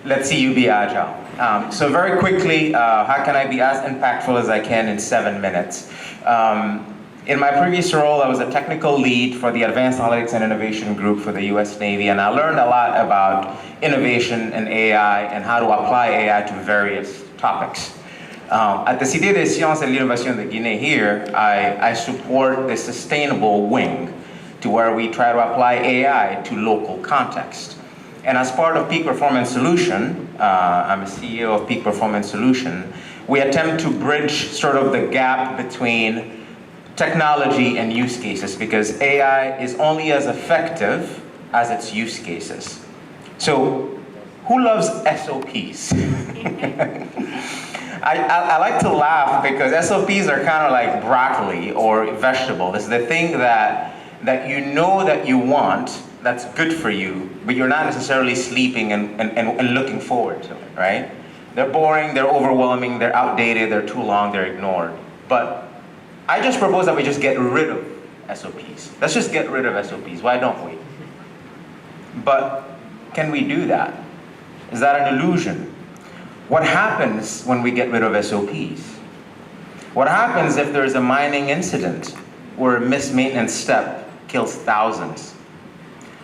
Let's see you be agile. So very quickly, how can I be as impactful as I can in 7 minutes? In my previous role, I was a technical lead for the Advanced Analytics and Innovation Group for the US Navy, and I learned a lot about innovation and AI and how to apply AI to various topics. At the Cité des Sciences et de l'Innovation de Guinée here, I support the sustainable wing to where we try to apply AI to local context. And as part of Peak Performance Solution, I'm a CEO of Peak Performance Solution, we attempt to bridge sort of the gap between technology and use cases, because AI is only as effective as its use cases. So, who loves SOPs? I like to laugh because SOPs are kind of like broccoli or vegetable. It's the thing that you know that you want, that's good for you, but you're not necessarily sleeping and looking forward to it, right? They're boring, they're overwhelming, they're outdated, they're too long, they're ignored. But I just propose that we just get rid of SOPs. Let's just get rid of SOPs, why don't we? But can we do that? Is that an illusion? What happens when we get rid of SOPs? What happens if there's a mining incident where a mismaintenance step kills thousands?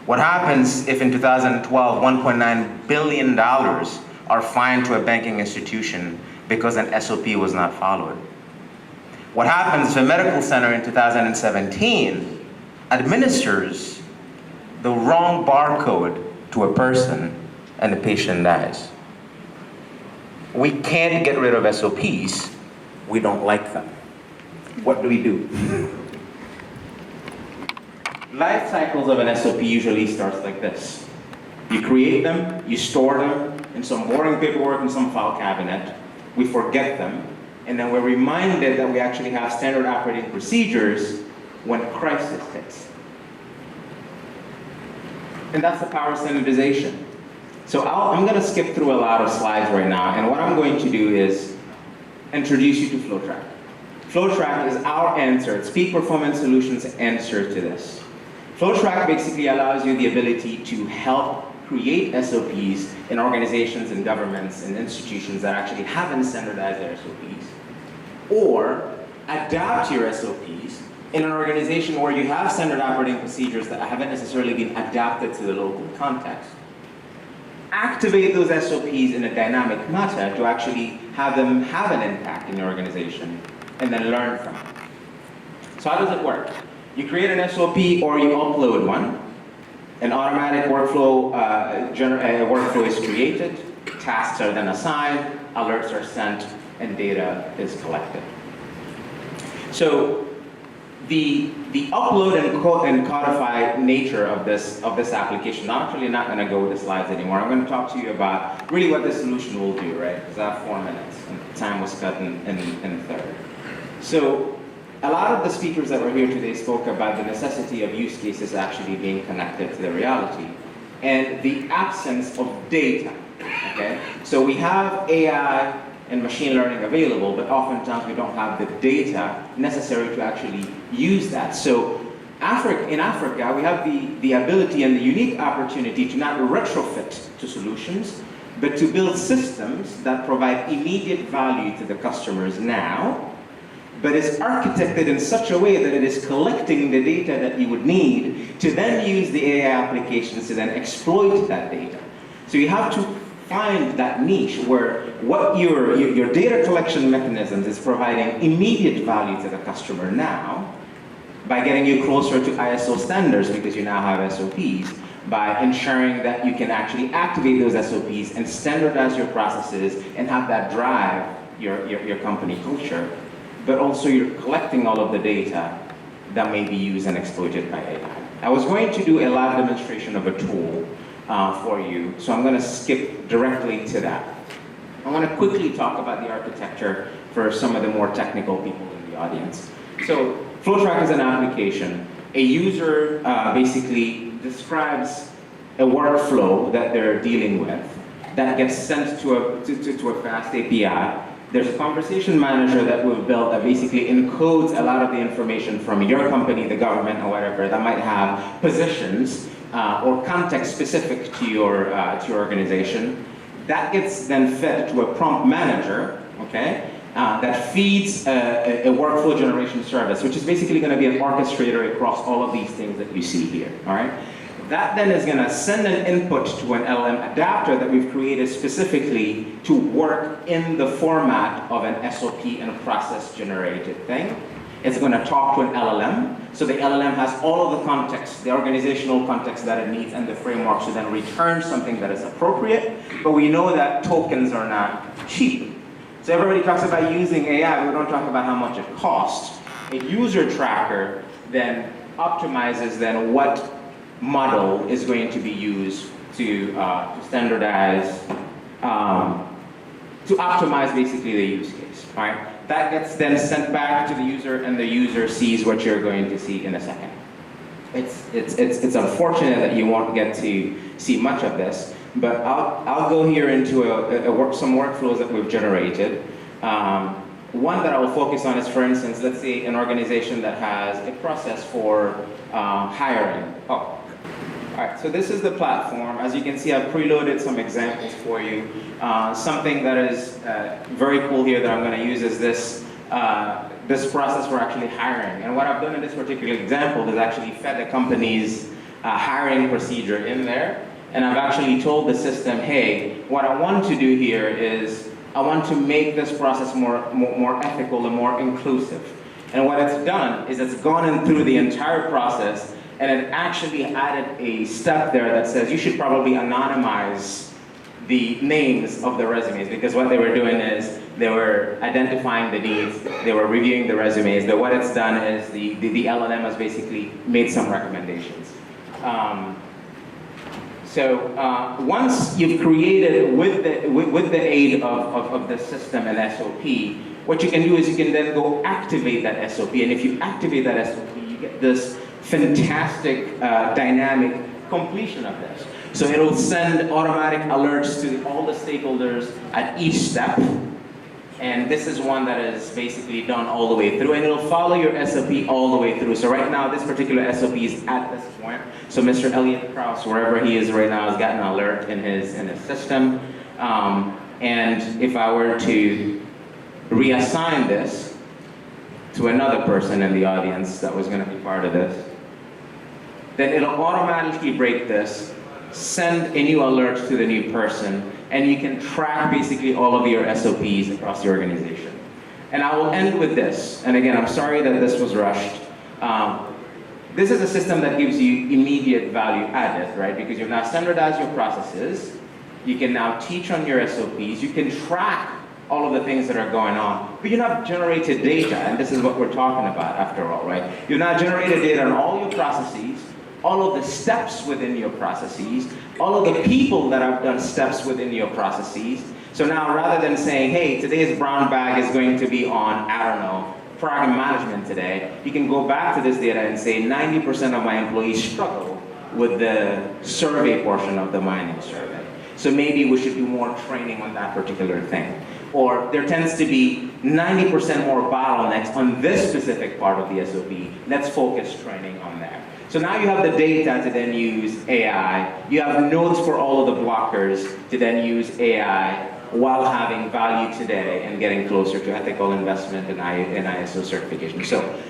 What happens if in 2012, $1.9 billion are fined to a banking institution because an SOP was not followed? What happens if a medical center in 2017 administers the wrong barcode to a person and the patient dies? We can't get rid of SOPs. We don't like them. What do we do? Life cycles of an SOP usually starts like this. You create them, you store them in some boring paperwork in some file cabinet, we forget them, and then we're reminded that we actually have standard operating procedures when a crisis hits. And that's the power of standardization. So I'm going to skip through a lot of slides right now, and what I'm going to do is introduce you to FlowTrack. FlowTrack is our answer, it's Peak Performance Solutions' answer to this. FlowTrack basically allows you the ability to help create SOPs in organizations and governments and institutions that actually haven't standardized their SOPs, or adapt your SOPs in an organization where you have standard operating procedures that haven't necessarily been adapted to the local context. Activate those SOPs in a dynamic manner to actually have them have an impact in your organization, and then learn from it. So how does it work? You create an SOP or you upload one. An automatic workflow is created, tasks are then assigned, alerts are sent, and data is collected. So the upload and codify nature of this application, I'm actually not going to go with the slides anymore. I'm going to talk to you about really what this solution will do, right? Because I have 4 minutes, and time was cut in a third. So a lot of the speakers that were here today spoke about the necessity of use cases actually being connected to the reality and the absence of data, okay? So we have AI and machine learning available, but oftentimes we don't have the data necessary to actually use that. So in Africa, we have the ability and the unique opportunity to not retrofit to solutions, but to build systems that provide immediate value to the customers now, but is architected in such a way that it is collecting the data that you would need to then use the AI applications to then exploit that data. So you have to find that niche where what your data collection mechanisms is providing immediate value to the customer now by getting you closer to ISO standards because you now have SOPs, by ensuring that you can actually activate those SOPs and standardize your processes and have that drive your company culture. But also you're collecting all of the data that may be used and exploited by AI. I was going to do a live demonstration of a tool for you, so I'm going to skip directly to that. I want to quickly talk about the architecture for some of the more technical people in the audience. So FlowTrack is an application. A user basically describes a workflow that they're dealing with that gets sent to a fast API. There's a conversation manager that we've built that basically encodes a lot of the information from your company, the government, or whatever, that might have positions or context specific to your organization. That gets then fed to a prompt manager, okay, that feeds a workflow generation service, which is basically going to be an orchestrator across all of these things that you see here, all right? That then is going to send an input to an LLM adapter that we've created specifically to work in the format of an SOP and process generated thing. It's going to talk to an LLM. So the LLM has all of the context, the organizational context that it needs and the framework to then return something that is appropriate. But we know that tokens are not cheap. So everybody talks about using AI, but we don't talk about how much it costs. A user tracker then optimizes then what model is going to be used to standardize, to optimize basically the use case, all right? That gets then sent back to the user, and the user sees what you're going to see in a second. It's unfortunate that you won't get to see much of this, but I'll go here into some workflows that we've generated. One that I will focus on is, for instance, let's say an organization that has a process for hiring. All right, so this is the platform. As you can see, I've preloaded some examples for you. Something that is very cool here that I'm going to use is this process for actually hiring. And what I've done in this particular example is actually fed the company's hiring procedure in there. And I've actually told the system, hey, what I want to do here is I want to make this process more ethical and more inclusive. And what it's done is it's gone in through the entire process, and it actually added a step there that says you should probably anonymize the names of the resumes, because what they were doing is they were identifying the needs, they were reviewing the resumes, but what it's done is the LLM has basically made some recommendations. So once you've created with the aid of the system and SOP, what you can do is you can then go activate that SOP, and if you activate that SOP, you get this fantastic dynamic completion of this. So it'll send automatic alerts to all the stakeholders at each step. And this is one that is basically done all the way through, and it'll follow your SOP all the way through. So right now, this particular SOP is at this point. So Mr. Elliot Krause, wherever he is right now, has gotten an alert in his system. And if I were to reassign this to another person in the audience that was going to be part of this, then it'll automatically break this, send a new alert to the new person, and you can track basically all of your SOPs across the organization. And I will end with this, and again, I'm sorry that this was rushed. This is a system that gives you immediate value added, right? Because you've now standardized your processes, you can now teach on your SOPs, you can track all of the things that are going on, but you've not generated data, and this is what we're talking about after all, right? You've now generated data on all your processes, all of the steps within your processes, all of the people that have done steps within your processes. So now rather than saying, hey, today's brown bag is going to be on, I don't know, program management today, you can go back to this data and say 90% of my employees struggle with the survey portion of the mining survey. So maybe we should do more training on that particular thing. Or there tends to be 90% more bottlenecks on this specific part of the SOP. Let's focus training on that. So now you have the data to then use AI. You have nodes for all of the blockers to then use AI while having value today and getting closer to ethical investment and ISO certification. So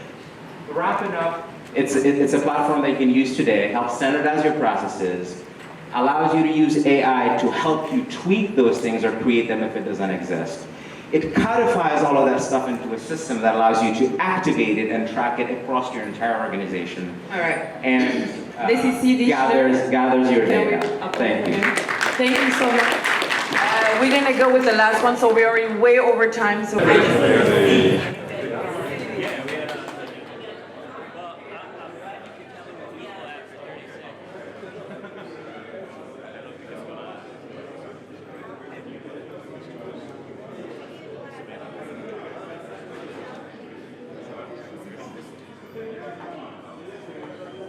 wrapping up, it's a platform that you can use today, helps standardize your processes, allows you to use AI to help you tweak those things or create them if it doesn't exist. It codifies all of that stuff into a system that allows you to activate it and track it across your entire organization. All right. And This is CD gathers your data. Thank you. Thank you so much. We're gonna go with the last one, so we're already way over time. So.